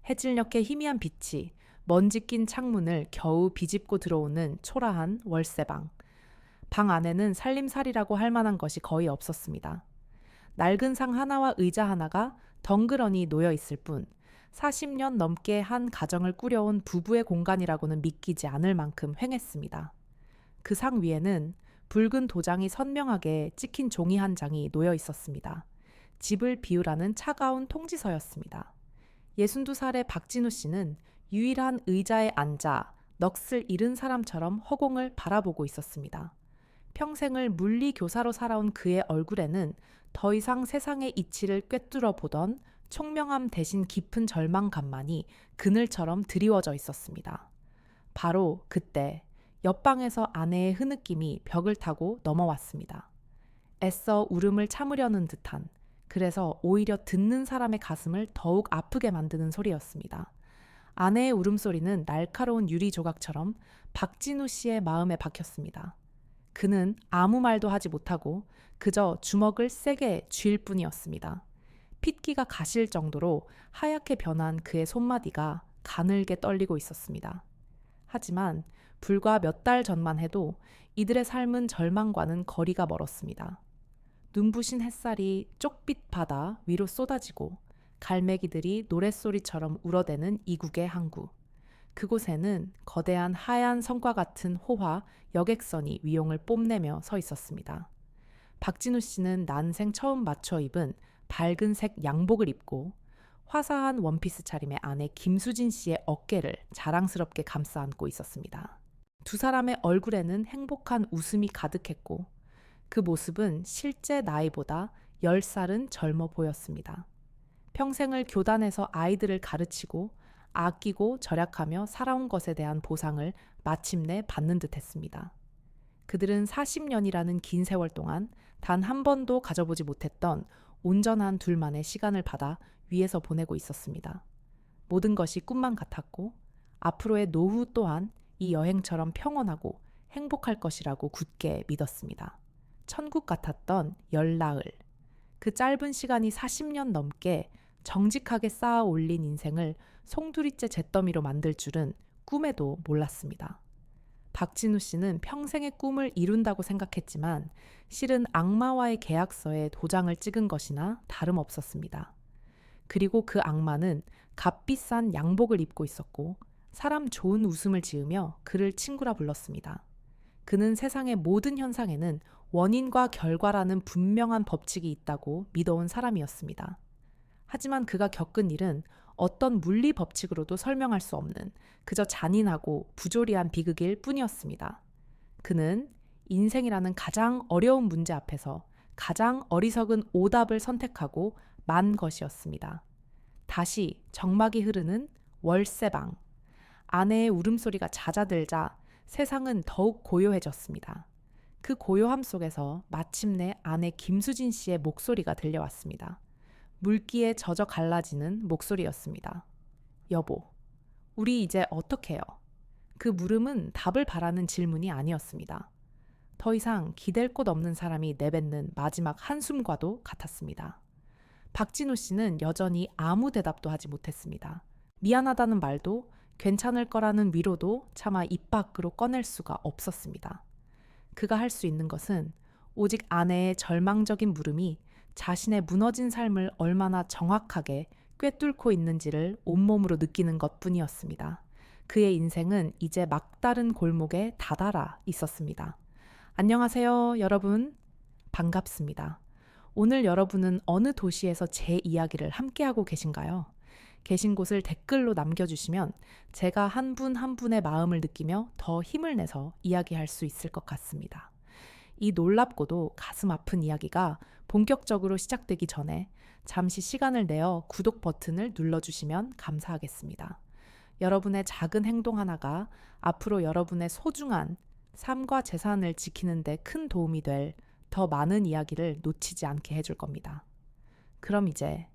해질녘의 희미한 빛이 먼지 낀 창문을 겨우 비집고 들어오는 초라한 월세방. 방 안에는 살림살이라고 할 만한 것이 거의 없었습니다. 낡은 상 하나와 의자 하나가 덩그러니 놓여 있을 뿐 40년 넘게 한 가정을 꾸려온 부부의 공간이라고는 믿기지 않을 만큼 휑했습니다. 그 상 위에는 붉은 도장이 선명하게 찍힌 종이 한 장이 놓여 있었습니다. 집을 비우라는 차가운 통지서였습니다. 62살의 박진우 씨는 유일한 의자에 앉아 넋을 잃은 사람처럼 허공을 바라보고 있었습니다. 평생을 물리교사로 살아온 그의 얼굴에는 더 이상 세상의 이치를 꿰뚫어 보던 총명함 대신 깊은 절망감만이 그늘처럼 드리워져 있었습니다. 바로 그때 옆방에서 아내의 흐느낌이 벽을 타고 넘어왔습니다. 애써 울음을 참으려는 듯한, 그래서 오히려 듣는 사람의 가슴을 더욱 아프게 만드는 소리였습니다. 아내의 울음소리는 날카로운 유리 조각처럼 박진우 씨의 마음에 박혔습니다. 그는 아무 말도 하지 못하고 그저 주먹을 세게 쥘 뿐이었습니다. 핏기가 가실 정도로 하얗게 변한 그의 손마디가 가늘게 떨리고 있었습니다. 하지만 불과 몇 달 전만 해도 이들의 삶은 절망과는 거리가 멀었습니다. 눈부신 햇살이 쪽빛 바다 위로 쏟아지고 갈매기들이 노랫소리처럼 울어대는 이국의 항구. 그곳에는 거대한 하얀 성과 같은 호화 여객선이 위용을 뽐내며 서 있었습니다. 박진우 씨는 난생 처음 맞춰 입은 밝은 색 양복을 입고 화사한 원피스 차림의 아내 김수진 씨의 어깨를 자랑스럽게 감싸 안고 있었습니다. 두 사람의 얼굴에는 행복한 웃음이 가득했고 그 모습은 실제 나이보다 10살은 젊어 보였습니다. 평생을 교단에서 아이들을 가르치고 아끼고 절약하며 살아온 것에 대한 보상을 마침내 받는 듯 했습니다. 그들은 40년이라는 긴 세월 동안 단 한 번도 가져보지 못했던 온전한 둘만의 시간을 받아 위에서 보내고 있었습니다. 모든 것이 꿈만 같았고 앞으로의 노후 또한 이 여행처럼 평온하고 행복할 것이라고 굳게 믿었습니다. 천국 같았던 열나흘. 그 짧은 시간이 40년 넘게 정직하게 쌓아 올린 인생을 송두리째 잿더미로 만들 줄은 꿈에도 몰랐습니다. 박진우 씨는 평생의 꿈을 이룬다고 생각했지만 실은 악마와의 계약서에 도장을 찍은 것이나 다름없었습니다. 그리고 그 악마는 값비싼 양복을 입고 있었고 사람 좋은 웃음을 지으며 그를 친구라 불렀습니다. 그는 세상의 모든 현상에는 원인과 결과라는 분명한 법칙이 있다고 믿어온 사람이었습니다. 하지만 그가 겪은 일은 어떤 물리 법칙으로도 설명할 수 없는 그저 잔인하고 부조리한 비극일 뿐이었습니다. 그는 인생이라는 가장 어려운 문제 앞에서 가장 어리석은 오답을 선택하고 만 것이었습니다. 다시 정막이 흐르는 월세방. 아내의 울음소리가 잦아들자 세상은 더욱 고요해졌습니다. 그 고요함 속에서 마침내 아내 김수진 씨의 목소리가 들려왔습니다. 물기에 젖어 갈라지는 목소리였습니다. 여보, 우리 이제 어떡해요? 그 물음은 답을 바라는 질문이 아니었습니다. 더 이상 기댈 곳 없는 사람이 내뱉는 마지막 한숨과도 같았습니다. 박진우 씨는 여전히 아무 대답도 하지 못했습니다. 미안하다는 말도 괜찮을 거라는 위로도 차마 입 밖으로 꺼낼 수가 없었습니다. 그가 할 수 있는 것은 오직 아내의 절망적인 물음이 자신의 무너진 삶을 얼마나 정확하게 꿰뚫고 있는지를 온몸으로 느끼는 것뿐이었습니다. 그의 인생은 이제 막다른 골목에 다다라 있었습니다. 안녕하세요, 여러분. 반갑습니다. 오늘 여러분은 어느 도시에서 제 이야기를 함께하고 계신가요? 계신 곳을 댓글로 남겨주시면 제가 한 분 한 분의 마음을 느끼며 더 힘을 내서 이야기할 수 있을 것 같습니다. 이 놀랍고도 가슴 아픈 이야기가 본격적으로 시작되기 전에 잠시 시간을 내어 구독 버튼을 눌러주시면 감사하겠습니다. 여러분의 작은 행동 하나가 앞으로 여러분의 소중한 삶과 재산을 지키는 데 큰 도움이 될 더 많은 이야기를 놓치지 않게 해줄 겁니다. 그럼 이제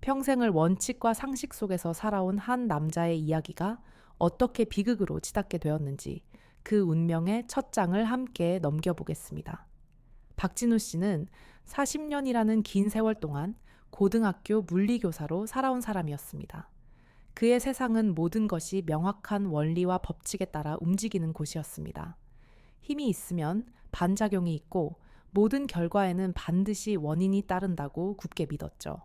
평생을 원칙과 상식 속에서 살아온 한 남자의 이야기가 어떻게 비극으로 치닫게 되었는지 그 운명의 첫 장을 함께 넘겨보겠습니다. 박진우 씨는 40년이라는 긴 세월 동안 고등학교 물리교사로 살아온 사람이었습니다. 그의 세상은 모든 것이 명확한 원리와 법칙에 따라 움직이는 곳이었습니다. 힘이 있으면 반작용이 있고 모든 결과에는 반드시 원인이 따른다고 굳게 믿었죠.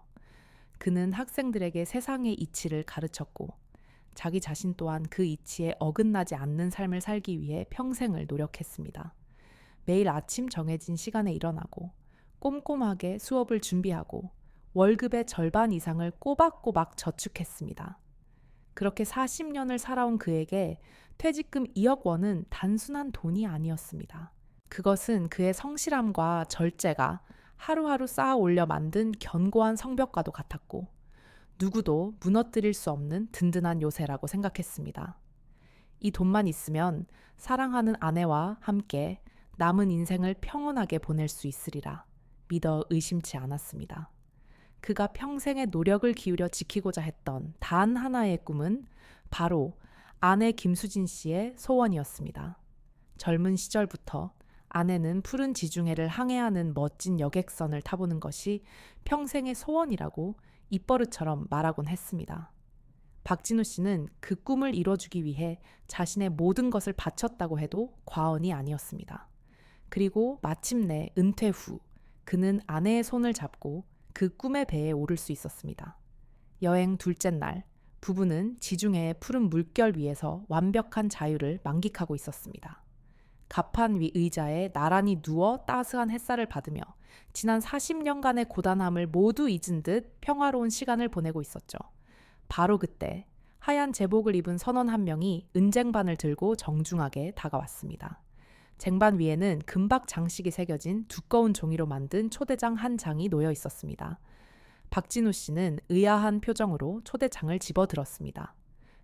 그는 학생들에게 세상의 이치를 가르쳤고 자기 자신 또한 그 이치에 어긋나지 않는 삶을 살기 위해 평생을 노력했습니다. 매일 아침 정해진 시간에 일어나고 꼼꼼하게 수업을 준비하고 월급의 절반 이상을 꼬박꼬박 저축했습니다. 그렇게 40년을 살아온 그에게 퇴직금 2억 원은 단순한 돈이 아니었습니다. 그것은 그의 성실함과 절제가 하루하루 쌓아 올려 만든 견고한 성벽과도 같았고 누구도 무너뜨릴 수 없는 든든한 요새라고 생각했습니다. 이 돈만 있으면 사랑하는 아내와 함께 남은 인생을 평온하게 보낼 수 있으리라 믿어 의심치 않았습니다. 그가 평생의 노력을 기울여 지키고자 했던 단 하나의 꿈은 바로 아내 김수진 씨의 소원이었습니다. 젊은 시절부터 아내는 푸른 지중해를 항해하는 멋진 여객선을 타보는 것이 평생의 소원이라고 입버릇처럼 말하곤 했습니다. 박진우 씨는 그 꿈을 이뤄주기 위해 자신의 모든 것을 바쳤다고 해도 과언이 아니었습니다. 그리고 마침내 은퇴 후 그는 아내의 손을 잡고 그 꿈의 배에 오를 수 있었습니다. 여행 둘째 날, 부부는 지중해의 푸른 물결 위에서 완벽한 자유를 만끽하고 있었습니다. 갑판 위 의자에 나란히 누워 따스한 햇살을 받으며 지난 40년간의 고단함을 모두 잊은 듯 평화로운 시간을 보내고 있었죠. 바로 그때 하얀 제복을 입은 선원 한 명이 은쟁반을 들고 정중하게 다가왔습니다. 쟁반 위에는 금박 장식이 새겨진 두꺼운 종이로 만든 초대장 한 장이 놓여 있었습니다. 박진우 씨는 의아한 표정으로 초대장을 집어들었습니다.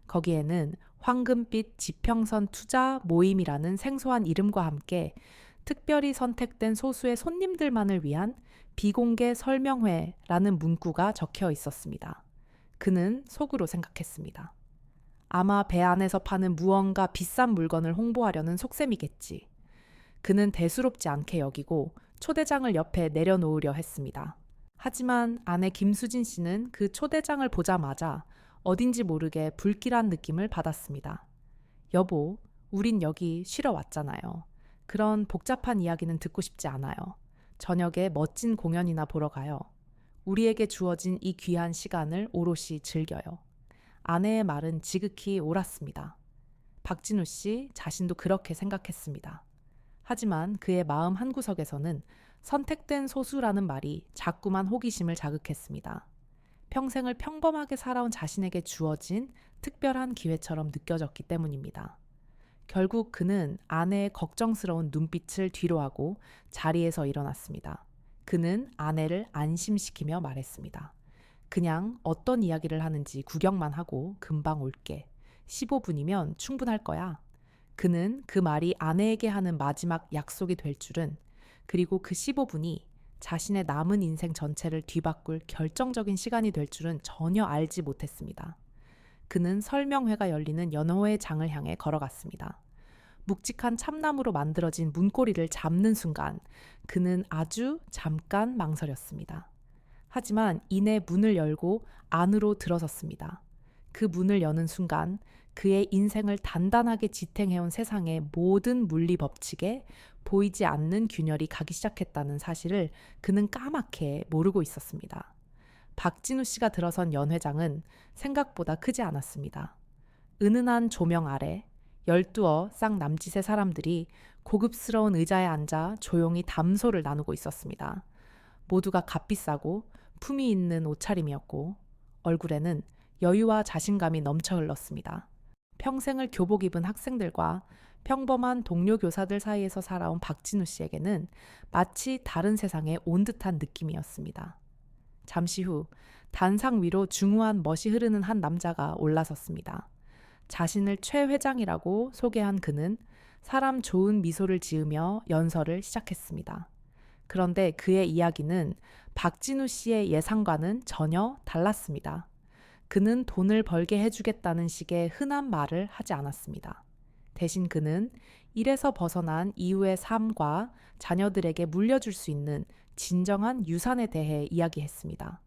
거기에는 황금빛 지평선 투자 모임이라는 생소한 이름과 함께 특별히 선택된 소수의 손님들만을 위한 비공개 설명회라는 문구가 적혀 있었습니다. 그는 속으로 생각했습니다. 아마 배 안에서 파는 무언가 비싼 물건을 홍보하려는 속셈이겠지. 그는 대수롭지 않게 여기고 초대장을 옆에 내려놓으려 했습니다. 하지만 아내 김수진 씨는 그 초대장을 보자마자 어딘지 모르게 불길한 느낌을 받았습니다. 여보, 우린 여기 쉬러 왔잖아요. 그런 복잡한 이야기는 듣고 싶지 않아요. 저녁에 멋진 공연이나 보러 가요. 우리에게 주어진 이 귀한 시간을 오롯이 즐겨요. 아내의 말은 지극히 옳았습니다. 박진우 씨 자신도 그렇게 생각했습니다. 하지만 그의 마음 한구석에서는 선택된 소수라는 말이 자꾸만 호기심을 자극했습니다. 평생을 평범하게 살아온 자신에게 주어진 특별한 기회처럼 느껴졌기 때문입니다. 결국 그는 아내의 걱정스러운 눈빛을 뒤로하고 자리에서 일어났습니다. 그는 아내를 안심시키며 말했습니다. 그냥 어떤 이야기를 하는지 구경만 하고 금방 올게. 15분이면 충분할 거야. 그는 그 말이 아내에게 하는 마지막 약속이 될 줄은, 그리고 그 15분이 자신의 남은 인생 전체를 뒤바꿀 결정적인 시간이 될 줄은 전혀 알지 못했습니다. 그는 설명회가 열리는 연호의 장을 향해 걸어갔습니다. 묵직한 참나무로 만들어진 문고리를 잡는 순간 그는 아주 잠깐 망설였습니다. 하지만 이내 문을 열고 안으로 들어섰습니다. 그 문을 여는 순간 그의 인생을 단단하게 지탱해온 세상의 모든 물리 법칙에 보이지 않는 균열이 가기 시작했다는 사실을 그는 까맣게 모르고 있었습니다. 박진우 씨가 들어선 연회장은 생각보다 크지 않았습니다. 은은한 조명 아래 12어 쌍남짓의 사람들이 고급스러운 의자에 앉아 조용히 담소를 나누고 있었습니다. 모두가 값비싸고 품위 있는 옷차림이었고 얼굴에는 여유와 자신감이 넘쳐 흘렀습니다. 평생을 교복 입은 학생들과 평범한 동료 교사들 사이에서 살아온 박진우 씨에게는 마치 다른 세상에 온 듯한 느낌이었습니다. 잠시 후 단상 위로 중후한 멋이 흐르는 한 남자가 올라섰습니다. 자신을 최 회장이라고 소개한 그는 사람 좋은 미소를 지으며 연설을 시작했습니다. 그런데 그의 이야기는 박진우 씨의 예상과는 전혀 달랐습니다. 그는 돈을 벌게 해주겠다는 식의 흔한 말을 하지 않았습니다. 대신 그는 일에서 벗어난 이후의 삶과 자녀들에게 물려줄 수 있는 진정한 유산에 대해 이야기했습니다.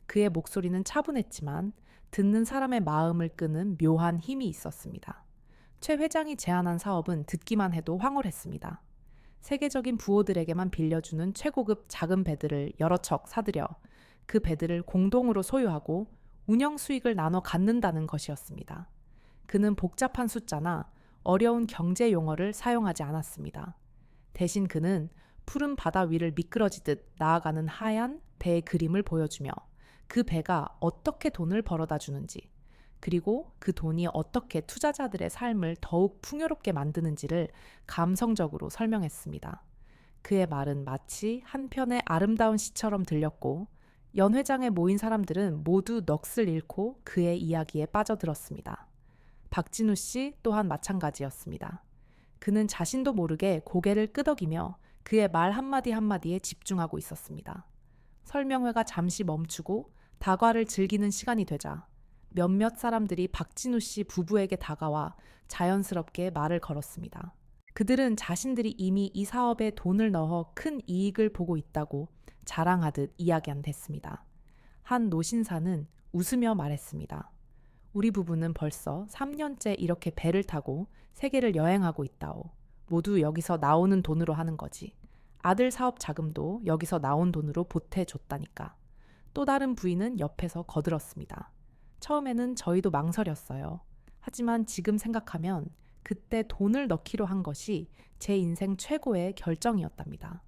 그의 목소리는 차분했지만 듣는 사람의 마음을 끄는 묘한 힘이 있었습니다. 최 회장이 제안한 사업은 듣기만 해도 황홀했습니다. 세계적인 부호들에게만 빌려주는 최고급 작은 배들을 여러 척 사들여 그 배들을 공동으로 소유하고 운영 수익을 나눠 갖는다는 것이었습니다. 그는 복잡한 숫자나 어려운 경제 용어를 사용하지 않았습니다. 대신 그는 푸른 바다 위를 미끄러지듯 나아가는 하얀 배의 그림을 보여주며 그 배가 어떻게 돈을 벌어다 주는지, 그리고 그 돈이 어떻게 투자자들의 삶을 더욱 풍요롭게 만드는지를 감성적으로 설명했습니다. 그의 말은 마치 한 편의 아름다운 시처럼 들렸고 연회장에 모인 사람들은 모두 넋을 잃고 그의 이야기에 빠져들었습니다. 박진우 씨 또한 마찬가지였습니다. 그는 자신도 모르게 고개를 끄덕이며 그의 말 한마디 한마디에 집중하고 있었습니다. 설명회가 잠시 멈추고 다과를 즐기는 시간이 되자 몇몇 사람들이 박진우 씨 부부에게 다가와 자연스럽게 말을 걸었습니다. 그들은 자신들이 이미 이 사업에 돈을 넣어 큰 이익을 보고 있다고 자랑하듯 이야기한댔습니다. 한 노신사는 웃으며 말했습니다. 우리 부부는 벌써 3년째 이렇게 배를 타고 세계를 여행하고 있다오. 모두 여기서 나오는 돈으로 하는 거지. 아들 사업 자금도 여기서 나온 돈으로 보태줬다니까. 또 다른 부인은 옆에서 거들었습니다. 처음에는 저희도 망설였어요. 하지만 지금 생각하면 그때 돈을 넣기로 한 것이 제 인생 최고의 결정이었답니다.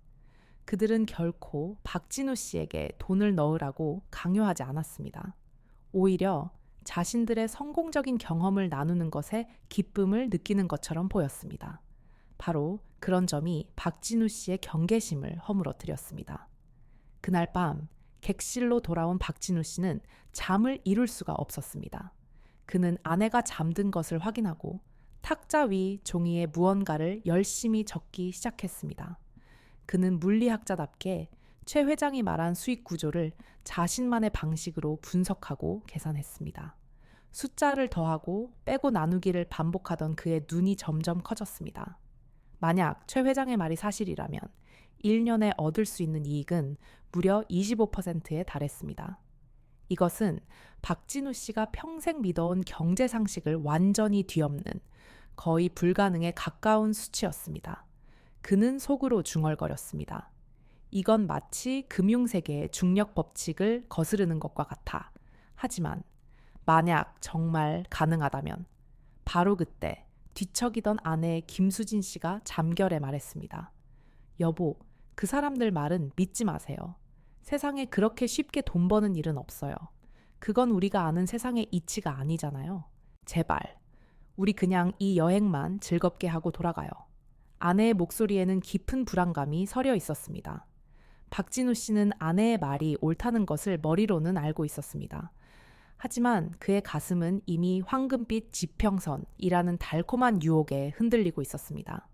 그들은 결코 박진우 씨에게 돈을 넣으라고 강요하지 않았습니다. 오히려 자신들의 성공적인 경험을 나누는 것에 기쁨을 느끼는 것처럼 보였습니다. 바로 그런 점이 박진우 씨의 경계심을 허물어뜨렸습니다. 그날 밤 객실로 돌아온 박진우 씨는 잠을 이룰 수가 없었습니다. 그는 아내가 잠든 것을 확인하고 탁자 위 종이에 무언가를 열심히 적기 시작했습니다. 그는 물리학자답게 최 회장이 말한 수익 구조를 자신만의 방식으로 분석하고 계산했습니다. 숫자를 더하고 빼고 나누기를 반복하던 그의 눈이 점점 커졌습니다. 만약 최 회장의 말이 사실이라면 1년에 얻을 수 있는 이익은 무려 25%에 달했습니다. 이것은 박진우 씨가 평생 믿어온 경제 상식을 완전히 뒤엎는 거의 불가능에 가까운 수치였습니다. 그는 속으로 중얼거렸습니다. 이건 마치 금융세계의 중력 법칙을 거스르는 것과 같아. 하지만 만약 정말 가능하다면 바로 그때 뒤척이던 아내 김수진 씨가 잠결에 말했습니다. 여보, 그 사람들 말은 믿지 마세요. 세상에 그렇게 쉽게 돈 버는 일은 없어요. 그건 우리가 아는 세상의 이치가 아니잖아요. 제발, 우리 그냥 이 여행만 즐겁게 하고 돌아가요. 아내의 목소리에는 깊은 불안감이 서려 있었습니다. 박진우 씨는 아내의 말이 옳다는 것을 머리로는 알고 있었습니다. 하지만 그의 가슴은 이미 황금빛 지평선이라는 달콤한 유혹에 흔들리고 있었습니다.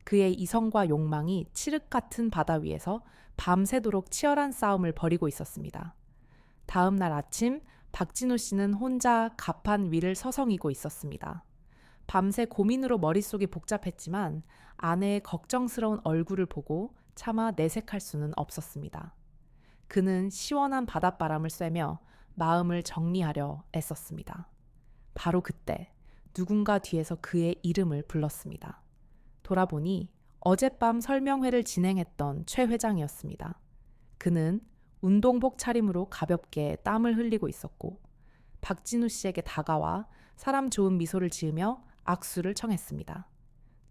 그의 이성과 욕망이 칠흑 같은 바다 위에서 밤새도록 치열한 싸움을 벌이고 있었습니다. 다음 날 아침 박진우 씨는 혼자 갑판 위를 서성이고 있었습니다. 밤새 고민으로 머릿속이 복잡했지만 아내의 걱정스러운 얼굴을 보고 차마 내색할 수는 없었습니다. 그는 시원한 바닷바람을 쐬며 마음을 정리하려 애썼습니다. 바로 그때 누군가 뒤에서 그의 이름을 불렀습니다. 돌아보니 어젯밤 설명회를 진행했던 최 회장이었습니다. 그는 운동복 차림으로 가볍게 땀을 흘리고 있었고 박진우 씨에게 다가와 사람 좋은 미소를 지으며 악수를 청했습니다.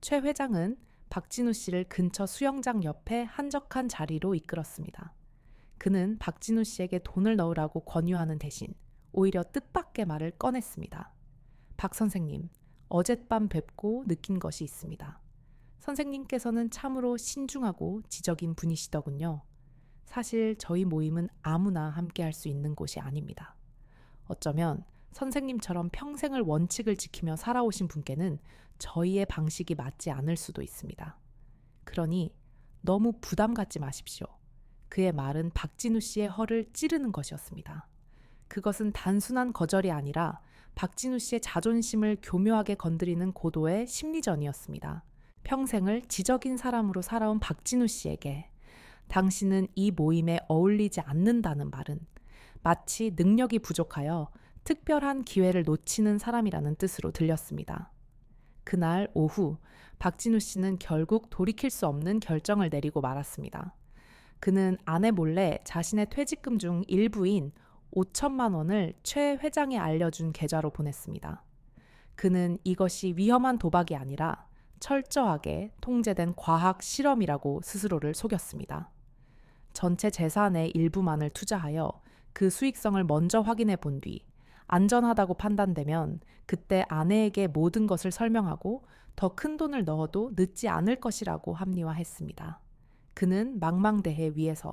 최 회장은 박진우 씨를 근처 수영장 옆에 한적한 자리로 이끌었습니다. 그는 박진우 씨에게 돈을 넣으라고 권유하는 대신 오히려 뜻밖의 말을 꺼냈습니다. 박 선생님, 어젯밤 뵙고 느낀 것이 있습니다. 선생님께서는 참으로 신중하고 지적인 분이시더군요. 사실 저희 모임은 아무나 함께 할 수 있는 곳이 아닙니다. 어쩌면 선생님처럼 평생을 원칙을 지키며 살아오신 분께는 저희의 방식이 맞지 않을 수도 있습니다. 그러니 너무 부담 갖지 마십시오. 그의 말은 박진우 씨의 허를 찌르는 것이었습니다. 그것은 단순한 거절이 아니라 박진우 씨의 자존심을 교묘하게 건드리는 고도의 심리전이었습니다. 평생을 지적인 사람으로 살아온 박진우 씨에게 당신은 이 모임에 어울리지 않는다는 말은 마치 능력이 부족하여 특별한 기회를 놓치는 사람이라는 뜻으로 들렸습니다. 그날 오후 박진우 씨는 결국 돌이킬 수 없는 결정을 내리고 말았습니다. 그는 아내 몰래 자신의 퇴직금 중 일부인 5천만 원을 최 회장에 알려준 계좌로 보냈습니다. 그는 이것이 위험한 도박이 아니라 철저하게 통제된 과학 실험이라고 스스로를 속였습니다. 전체 재산의 일부만을 투자하여 그 수익성을 먼저 확인해 본 뒤 안전하다고 판단되면 그때 아내에게 모든 것을 설명하고 더 큰 돈을 넣어도 늦지 않을 것이라고 합리화했습니다. 그는 망망대해 위에서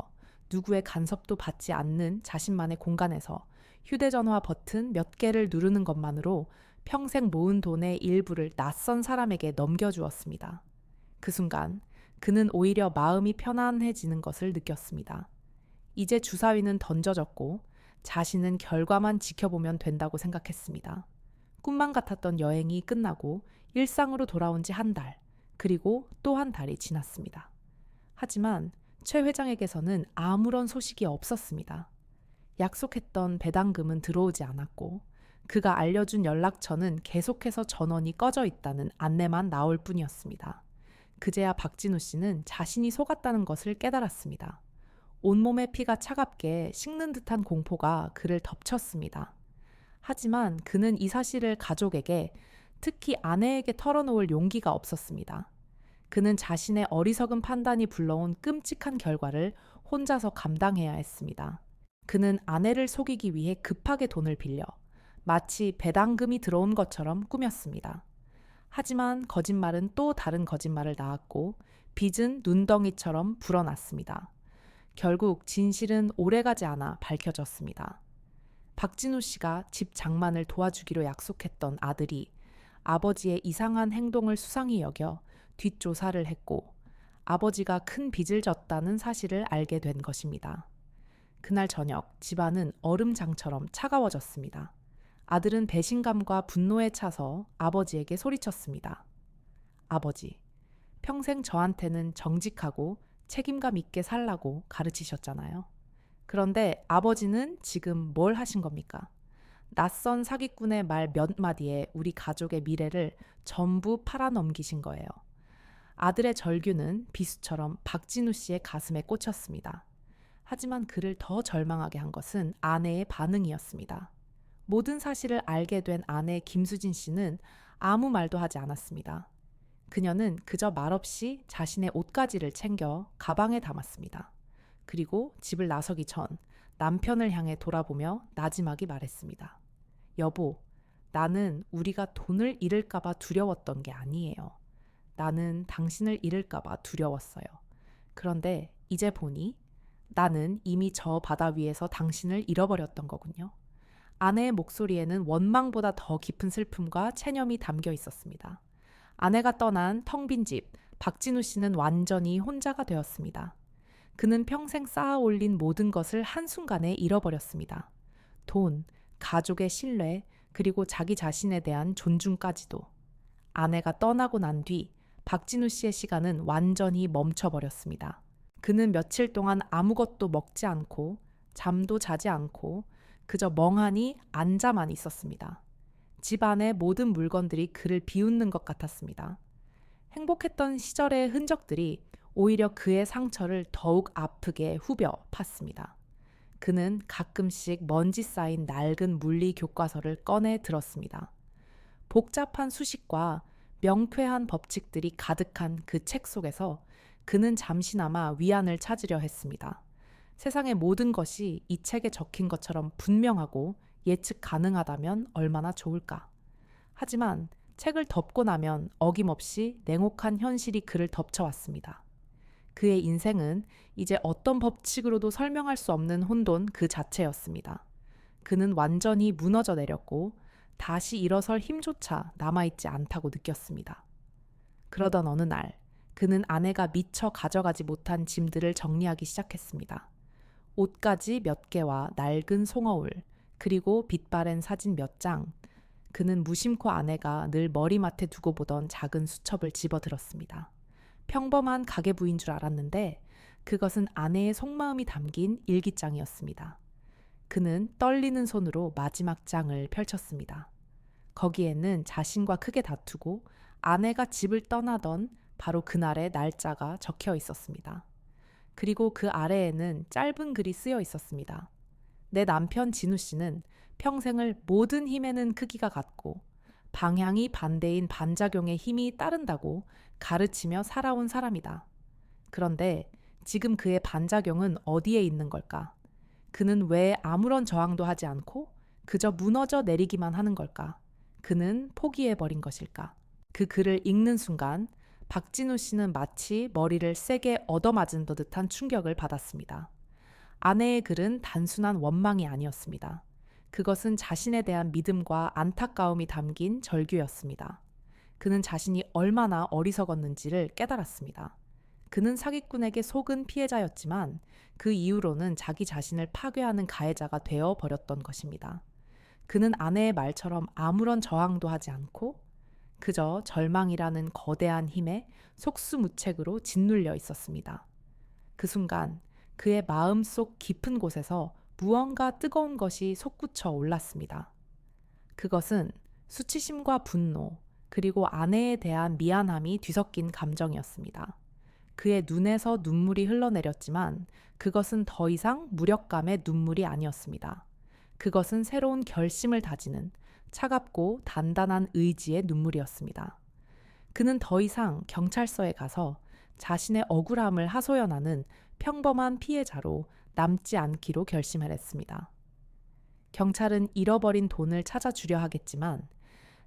누구의 간섭도 받지 않는 자신만의 공간에서 휴대전화 버튼 몇 개를 누르는 것만으로 평생 모은 돈의 일부를 낯선 사람에게 넘겨주었습니다. 그 순간 그는 오히려 마음이 편안해지는 것을 느꼈습니다. 이제 주사위는 던져졌고 자신은 결과만 지켜보면 된다고 생각했습니다. 꿈만 같았던 여행이 끝나고 일상으로 돌아온 지 한 달, 그리고 또 한 달이 지났습니다. 하지만 최 회장에게서는 아무런 소식이 없었습니다. 약속했던 배당금은 들어오지 않았고 그가 알려준 연락처는 계속해서 전원이 꺼져 있다는 안내만 나올 뿐이었습니다. 그제야 박진우 씨는 자신이 속았다는 것을 깨달았습니다. 온몸의 피가 차갑게 식는 듯한 공포가 그를 덮쳤습니다. 하지만 그는 이 사실을 가족에게, 특히 아내에게 털어놓을 용기가 없었습니다. 그는 자신의 어리석은 판단이 불러온 끔찍한 결과를 혼자서 감당해야 했습니다. 그는 아내를 속이기 위해 급하게 돈을 빌려 마치 배당금이 들어온 것처럼 꾸몄습니다. 하지만 거짓말은 또 다른 거짓말을 낳았고 빚은 눈덩이처럼 불어났습니다. 결국 진실은 오래가지 않아 밝혀졌습니다. 박진우 씨가 집 장만을 도와주기로 약속했던 아들이 아버지의 이상한 행동을 수상히 여겨 뒷조사를 했고 아버지가 큰 빚을 졌다는 사실을 알게 된 것입니다. 그날 저녁 집안은 얼음장처럼 차가워졌습니다. 아들은 배신감과 분노에 차서 아버지에게 소리쳤습니다. 아버지, 평생 저한테는 정직하고 책임감 있게 살라고 가르치셨잖아요. 그런데 아버지는 지금 뭘 하신 겁니까? 낯선 사기꾼의 말 몇 마디에 우리 가족의 미래를 전부 팔아넘기신 거예요. 아들의 절규는 비수처럼 박진우 씨의 가슴에 꽂혔습니다. 하지만 그를 더 절망하게 한 것은 아내의 반응이었습니다. 모든 사실을 알게 된 아내 김수진 씨는 아무 말도 하지 않았습니다. 그녀는 그저 말없이 자신의 옷가지를 챙겨 가방에 담았습니다. 그리고 집을 나서기 전 남편을 향해 돌아보며 나지막이 말했습니다. 여보, 나는 우리가 돈을 잃을까봐 두려웠던 게 아니에요. 나는 당신을 잃을까봐 두려웠어요. 그런데 이제 보니 나는 이미 저 바다 위에서 당신을 잃어버렸던 거군요. 아내의 목소리에는 원망보다 더 깊은 슬픔과 체념이 담겨 있었습니다. 아내가 떠난 텅 빈 집, 박진우 씨는 완전히 혼자가 되었습니다. 그는 평생 쌓아 올린 모든 것을 한순간에 잃어버렸습니다. 돈, 가족의 신뢰, 그리고 자기 자신에 대한 존중까지도. 아내가 떠나고 난 뒤 박진우 씨의 시간은 완전히 멈춰버렸습니다. 그는 며칠 동안 아무것도 먹지 않고 잠도 자지 않고 그저 멍하니 앉아만 있었습니다. 집 안의 모든 물건들이 그를 비웃는 것 같았습니다. 행복했던 시절의 흔적들이 오히려 그의 상처를 더욱 아프게 후벼 팠습니다. 그는 가끔씩 먼지 쌓인 낡은 물리 교과서를 꺼내 들었습니다. 복잡한 수식과 명쾌한 법칙들이 가득한 그 책 속에서 그는 잠시나마 위안을 찾으려 했습니다. 세상의 모든 것이 이 책에 적힌 것처럼 분명하고 예측 가능하다면 얼마나 좋을까. 하지만 책을 덮고 나면 어김없이 냉혹한 현실이 그를 덮쳐왔습니다. 그의 인생은 이제 어떤 법칙으로도 설명할 수 없는 혼돈 그 자체였습니다. 그는 완전히 무너져 내렸고 다시 일어설 힘조차 남아있지 않다고 느꼈습니다. 그러던 어느 날 그는 아내가 미처 가져가지 못한 짐들을 정리하기 시작했습니다. 옷가지 몇 개와 낡은 송어울, 그리고 빛바랜 사진 몇 장. 그는 무심코 아내가 늘 머리맡에 두고 보던 작은 수첩을 집어들었습니다. 평범한 가게 부인 줄 알았는데 그것은 아내의 속마음이 담긴 일기장이었습니다. 그는 떨리는 손으로 마지막 장을 펼쳤습니다. 거기에는 자신과 크게 다투고 아내가 집을 떠나던 바로 그날의 날짜가 적혀 있었습니다. 그리고 그 아래에는 짧은 글이 쓰여 있었습니다. 내 남편 진우 씨는 평생을 모든 힘에는 크기가 같고 방향이 반대인 반작용의 힘이 따른다고 가르치며 살아온 사람이다. 그런데 지금 그의 반작용은 어디에 있는 걸까? 그는 왜 아무런 저항도 하지 않고 그저 무너져 내리기만 하는 걸까? 그는 포기해버린 것일까? 그 글을 읽는 순간 박진우 씨는 마치 머리를 세게 얻어맞은 듯한 충격을 받았습니다. 아내의 글은 단순한 원망이 아니었습니다. 그것은 자신에 대한 믿음과 안타까움이 담긴 절규였습니다. 그는 자신이 얼마나 어리석었는지를 깨달았습니다. 그는 사기꾼에게 속은 피해자였지만 그 이후로는 자기 자신을 파괴하는 가해자가 되어 버렸던 것입니다. 그는 아내의 말처럼 아무런 저항도 하지 않고 그저 절망이라는 거대한 힘에 속수무책으로 짓눌려 있었습니다. 그 순간 그의 마음속 깊은 곳에서 무언가 뜨거운 것이 솟구쳐 올랐습니다. 그것은 수치심과 분노, 그리고 아내에 대한 미안함이 뒤섞인 감정이었습니다. 그의 눈에서 눈물이 흘러내렸지만 그것은 더 이상 무력감의 눈물이 아니었습니다. 그것은 새로운 결심을 다지는 차갑고 단단한 의지의 눈물이었습니다. 그는 더 이상 경찰서에 가서 자신의 억울함을 하소연하는 평범한 피해자로 남지 않기로 결심을 했습니다. 경찰은 잃어버린 돈을 찾아주려 하겠지만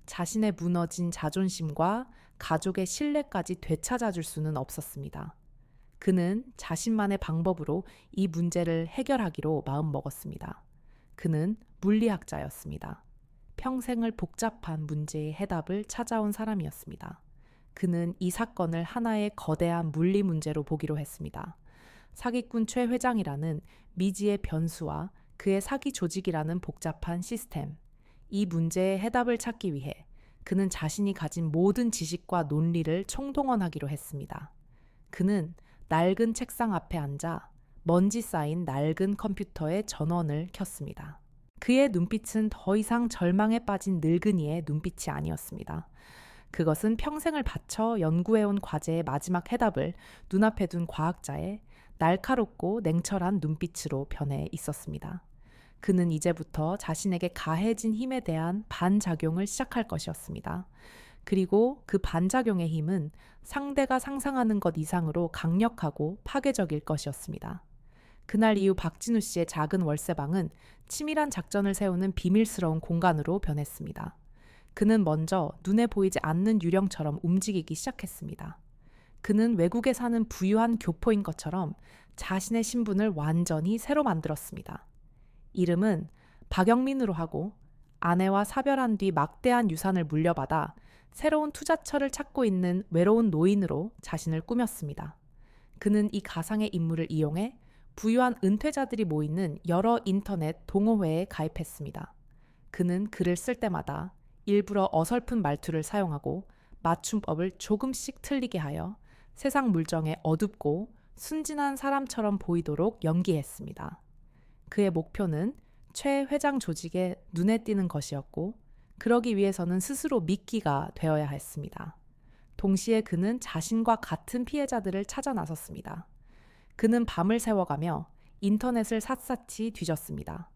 자신의 무너진 자존심과 가족의 신뢰까지 되찾아줄 수는 없었습니다. 그는 자신만의 방법으로 이 문제를 해결하기로 마음먹었습니다. 그는 물리학자였습니다. 평생을 복잡한 문제의 해답을 찾아온 사람이었습니다. 그는 이 사건을 하나의 거대한 물리 문제로 보기로 했습니다. 사기꾼 최 회장이라는 미지의 변수와 그의 사기 조직이라는 복잡한 시스템. 이 문제의 해답을 찾기 위해 그는 자신이 가진 모든 지식과 논리를 총동원하기로 했습니다. 그는 낡은 책상 앞에 앉아 먼지 쌓인 낡은 컴퓨터의 전원을 켰습니다. 그의 눈빛은 더 이상 절망에 빠진 늙은이의 눈빛이 아니었습니다. 그것은 평생을 바쳐 연구해온 과제의 마지막 해답을 눈앞에 둔 과학자의 날카롭고 냉철한 눈빛으로 변해 있었습니다. 그는 이제부터 자신에게 가해진 힘에 대한 반작용을 시작할 것이었습니다. 그리고 그 반작용의 힘은 상대가 상상하는 것 이상으로 강력하고 파괴적일 것이었습니다. 그날 이후 박진우 씨의 작은 월세방은 치밀한 작전을 세우는 비밀스러운 공간으로 변했습니다. 그는 먼저 눈에 보이지 않는 유령처럼 움직이기 시작했습니다. 그는 외국에 사는 부유한 교포인 것처럼 자신의 신분을 완전히 새로 만들었습니다. 이름은 박영민으로 하고 아내와 사별한 뒤 막대한 유산을 물려받아 새로운 투자처를 찾고 있는 외로운 노인으로 자신을 꾸몄습니다. 그는 이 가상의 인물을 이용해 부유한 은퇴자들이 모이는 여러 인터넷 동호회에 가입했습니다. 그는 글을 쓸 때마다 일부러 어설픈 말투를 사용하고 맞춤법을 조금씩 틀리게 하여 세상 물정에 어둡고 순진한 사람처럼 보이도록 연기했습니다. 그의 목표는 최 회장 조직에 눈에 띄는 것이었고 그러기 위해서는 스스로 미끼가 되어야 했습니다. 동시에 그는 자신과 같은 피해자들을 찾아 나섰습니다. 그는 밤을 새워가며 인터넷을 샅샅이 뒤졌습니다.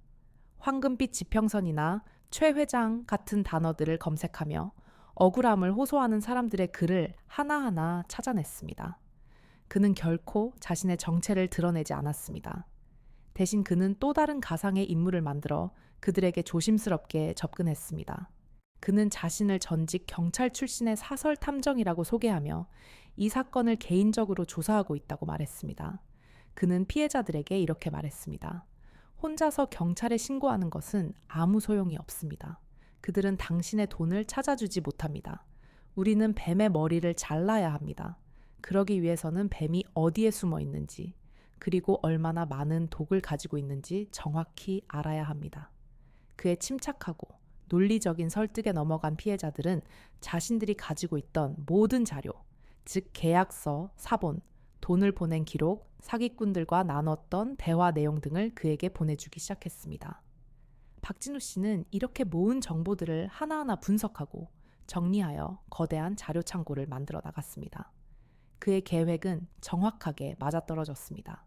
황금빛 지평선이나 최 회장 같은 단어들을 검색하며 억울함을 호소하는 사람들의 글을 하나하나 찾아냈습니다. 그는 결코 자신의 정체를 드러내지 않았습니다. 대신 그는 또 다른 가상의 인물을 만들어 그들에게 조심스럽게 접근했습니다. 그는 자신을 전직 경찰 출신의 사설 탐정이라고 소개하며 이 사건을 개인적으로 조사하고 있다고 말했습니다. 그는 피해자들에게 이렇게 말했습니다. 혼자서 경찰에 신고하는 것은 아무 소용이 없습니다. 그들은 당신의 돈을 찾아주지 못합니다. 우리는 뱀의 머리를 잘라야 합니다. 그러기 위해서는 뱀이 어디에 숨어 있는지, 그리고 얼마나 많은 독을 가지고 있는지 정확히 알아야 합니다. 그의 침착하고 논리적인 설득에 넘어간 피해자들은 자신들이 가지고 있던 모든 자료, 즉 계약서, 사본, 돈을 보낸 기록, 사기꾼들과 나눴던 대화 내용 등을 그에게 보내주기 시작했습니다. 박진우 씨는 이렇게 모은 정보들을 하나하나 분석하고 정리하여 거대한 자료 창고를 만들어 나갔습니다. 그의 계획은 정확하게 맞아떨어졌습니다.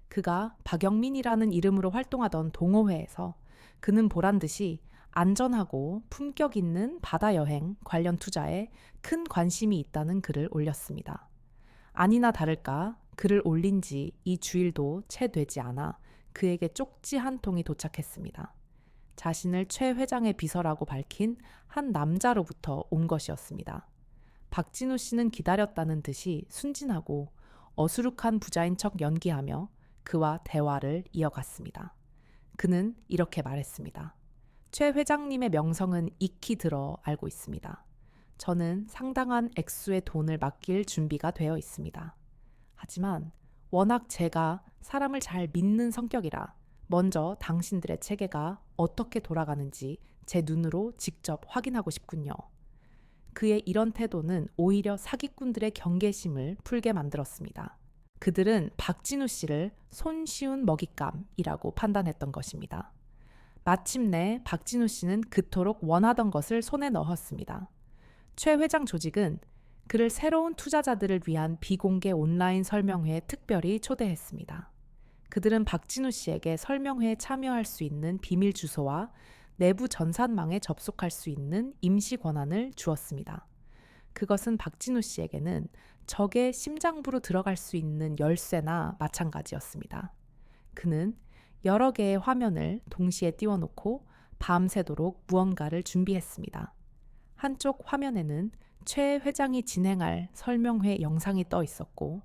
그가 박영민이라는 이름으로 활동하던 동호회에서 그는 보란 듯이 안전하고 품격 있는 바다 여행 관련 투자에 큰 관심이 있다는 글을 올렸습니다. 아니나 다를까 글을 올린 지 이 주일도 채 되지 않아 그에게 쪽지 한 통이 도착했습니다. 자신을 최 회장의 비서라고 밝힌 한 남자로부터 온 것이었습니다. 박진우 씨는 기다렸다는 듯이 순진하고 어수룩한 부자인 척 연기하며 그와 대화를 이어갔습니다. 그는 이렇게 말했습니다. 최 회장님의 명성은 익히 들어 알고 있습니다. 저는 상당한 액수의 돈을 맡길 준비가 되어 있습니다. 하지만 워낙 제가 사람을 잘 믿는 성격이라 먼저 당신들의 체계가 어떻게 돌아가는지 제 눈으로 직접 확인하고 싶군요. 그의 이런 태도는 오히려 사기꾼들의 경계심을 풀게 만들었습니다. 그들은 박진우 씨를 손쉬운 먹잇감이라고 판단했던 것입니다. 마침내 박진우 씨는 그토록 원하던 것을 손에 넣었습니다. 최 회장 조직은 그를 새로운 투자자들을 위한 비공개 온라인 설명회에 특별히 초대했습니다. 그들은 박진우 씨에게 설명회에 참여할 수 있는 비밀 주소와 내부 전산망에 접속할 수 있는 임시 권한을 주었습니다. 그것은 박진우 씨에게는 적의 심장부로 들어갈 수 있는 열쇠나 마찬가지였습니다. 그는 여러 개의 화면을 동시에 띄워놓고 밤새도록 무언가를 준비했습니다. 한쪽 화면에는 최 회장이 진행할 설명회 영상이 떠 있었고,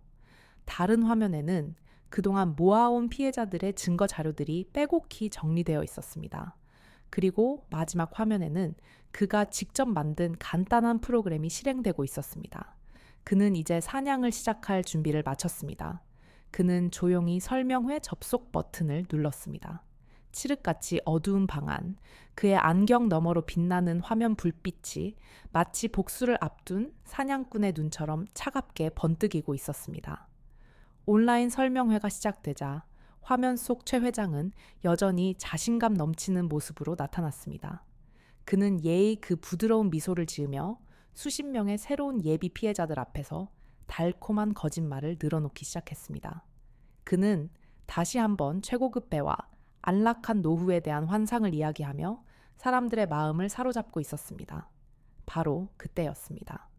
다른 화면에는 그동안 모아온 피해자들의 증거 자료들이 빼곡히 정리되어 있었습니다. 그리고 마지막 화면에는 그가 직접 만든 간단한 프로그램이 실행되고 있었습니다. 그는 이제 사냥을 시작할 준비를 마쳤습니다. 그는 조용히 설명회 접속 버튼을 눌렀습니다. 칠흑같이 어두운 방 안, 그의 안경 너머로 빛나는 화면 불빛이 마치 복수를 앞둔 사냥꾼의 눈처럼 차갑게 번뜩이고 있었습니다. 온라인 설명회가 시작되자 화면 속 최 회장은 여전히 자신감 넘치는 모습으로 나타났습니다. 그는 예의 그 부드러운 미소를 지으며 수십 명의 새로운 예비 피해자들 앞에서 달콤한 거짓말을 늘어놓기 시작했습니다. 그는 다시 한번 최고급 배와 안락한 노후에 대한 환상을 이야기하며 사람들의 마음을 사로잡고 있었습니다. 바로 그때였습니다.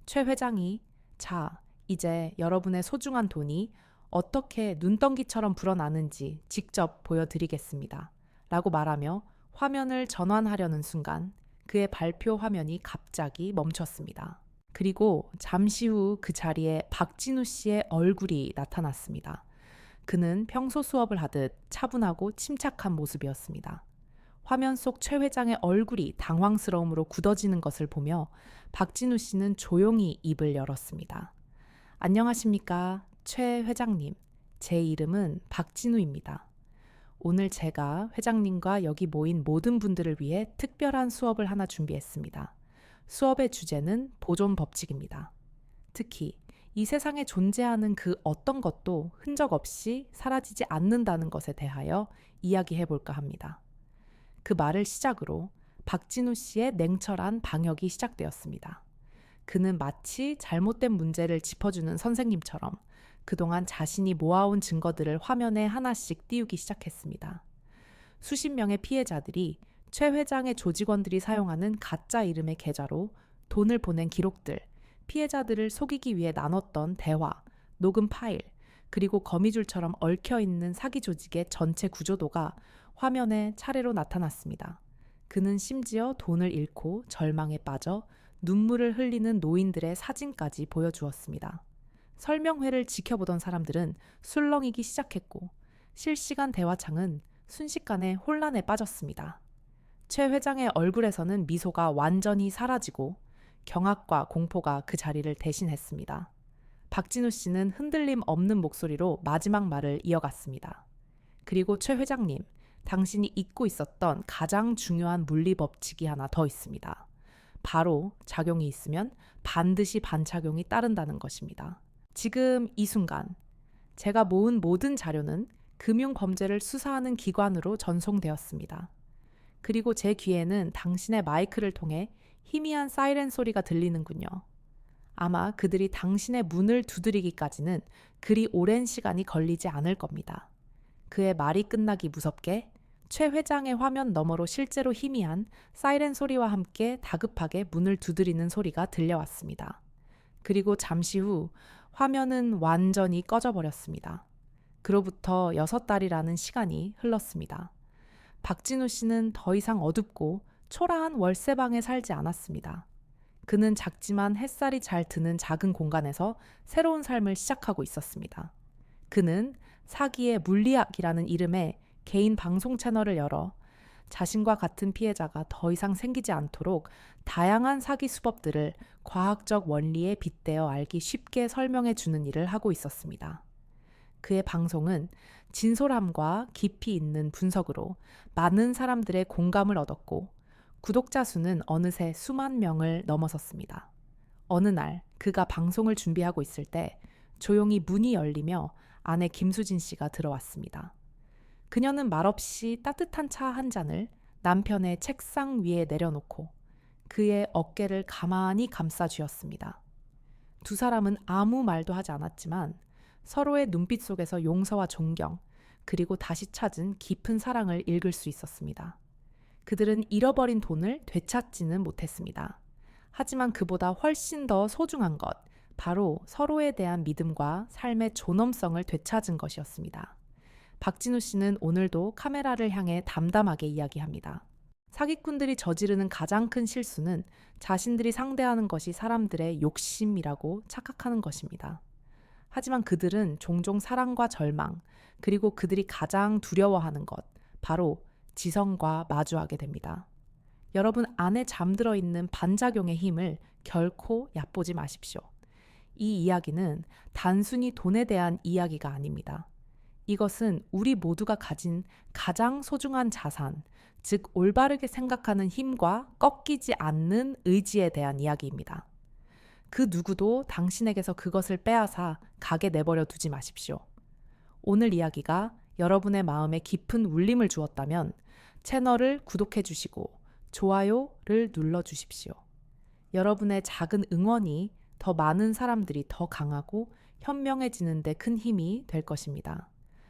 최 회장이 자, 이제 여러분의 소중한 돈이 어떻게 눈덩이처럼 불어나는지 직접 보여드리겠습니다. 라고 말하며 화면을 전환하려는 순간 그의 발표 화면이 갑자기 멈췄습니다. 그리고 잠시 후 그 자리에 박진우 씨의 얼굴이 나타났습니다. 그는 평소 수업을 하듯 차분하고 침착한 모습이었습니다. 화면 속 최 회장의 얼굴이 당황스러움으로 굳어지는 것을 보며 박진우 씨는 조용히 입을 열었습니다. 안녕하십니까, 최 회장님. 제 이름은 박진우입니다. 오늘 제가 회장님과 여기 모인 모든 분들을 위해 특별한 수업을 하나 준비했습니다. 수업의 주제는 보존 법칙입니다. 특히 이 세상에 존재하는 그 어떤 것도 흔적 없이 사라지지 않는다는 것에 대하여 이야기해 볼까 합니다. 그 말을 시작으로 박진우 씨의 냉철한 방역이 시작되었습니다. 그는 마치 잘못된 문제를 짚어주는 선생님처럼 그동안 자신이 모아온 증거들을 화면에 하나씩 띄우기 시작했습니다. 수십 명의 피해자들이 최 회장의 조직원들이 사용하는 가짜 이름의 계좌로 돈을 보낸 기록들, 피해자들을 속이기 위해 나눴던 대화, 녹음 파일, 그리고 거미줄처럼 얽혀있는 사기 조직의 전체 구조도가 화면에 차례로 나타났습니다. 그는 심지어 돈을 잃고 절망에 빠져 눈물을 흘리는 노인들의 사진까지 보여주었습니다. 설명회를 지켜보던 사람들은 술렁이기 시작했고 실시간 대화창은 순식간에 혼란에 빠졌습니다. 최 회장의 얼굴에서는 미소가 완전히 사라지고 경악과 공포가 그 자리를 대신했습니다. 박진우 씨는 흔들림 없는 목소리로 마지막 말을 이어갔습니다. 그리고 최 회장님, 당신이 잊고 있었던 가장 중요한 물리 법칙이 하나 더 있습니다. 바로 작용이 있으면 반드시 반작용이 따른다는 것입니다. 지금 이 순간 제가 모은 모든 자료는 금융범죄를 수사하는 기관으로 전송되었습니다. 그리고 제 귀에는 당신의 마이크를 통해 희미한 사이렌 소리가 들리는군요. 아마 그들이 당신의 문을 두드리기까지는 그리 오랜 시간이 걸리지 않을 겁니다. 그의 말이 끝나기 무섭게 최 회장의 화면 너머로 실제로 희미한 사이렌 소리와 함께 다급하게 문을 두드리는 소리가 들려왔습니다. 그리고 잠시 후 화면은 완전히 꺼져버렸습니다. 그로부터 6달이라는 시간이 흘렀습니다. 박진우 씨는 더 이상 어둡고 초라한 월세방에 살지 않았습니다. 그는 작지만 햇살이 잘 드는 작은 공간에서 새로운 삶을 시작하고 있었습니다. 그는 사기의 물리학이라는 이름의 개인 방송 채널을 열어 자신과 같은 피해자가 더 이상 생기지 않도록 다양한 사기 수법들을 과학적 원리에 빗대어 알기 쉽게 설명해 주는 일을 하고 있었습니다. 그의 방송은 진솔함과 깊이 있는 분석으로 많은 사람들의 공감을 얻었고 구독자 수는 어느새 수만 명을 넘어섰습니다. 어느 날 그가 방송을 준비하고 있을 때 조용히 문이 열리며 아내 김수진 씨가 들어왔습니다. 그녀는 말없이 따뜻한 차 한 잔을 남편의 책상 위에 내려놓고 그의 어깨를 가만히 감싸 쥐었습니다. 두 사람은 아무 말도 하지 않았지만 서로의 눈빛 속에서 용서와 존경, 그리고 다시 찾은 깊은 사랑을 읽을 수 있었습니다. 그들은 잃어버린 돈을 되찾지는 못했습니다. 하지만 그보다 훨씬 더 소중한 것, 바로 서로에 대한 믿음과 삶의 존엄성을 되찾은 것이었습니다. 박진우 씨는 오늘도 카메라를 향해 담담하게 이야기합니다. 사기꾼들이 저지르는 가장 큰 실수는 자신들이 상대하는 것이 사람들의 욕심이라고 착각하는 것입니다. 하지만 그들은 종종 사랑과 절망, 그리고 그들이 가장 두려워하는 것, 바로 지성과 마주하게 됩니다. 여러분 안에 잠들어 있는 반작용의 힘을 결코 얕보지 마십시오. 이 이야기는 단순히 돈에 대한 이야기가 아닙니다. 이것은 우리 모두가 가진 가장 소중한 자산, 즉 올바르게 생각하는 힘과 꺾이지 않는 의지에 대한 이야기입니다. 그 누구도 당신에게서 그것을 빼앗아 가게 내버려 두지 마십시오. 오늘 이야기가 여러분의 마음에 깊은 울림을 주었다면 채널을 구독해 주시고 좋아요를 눌러 주십시오. 여러분의 작은 응원이 더 많은 사람들이 더 강하고 현명해지는 데 큰 힘이 될 것입니다.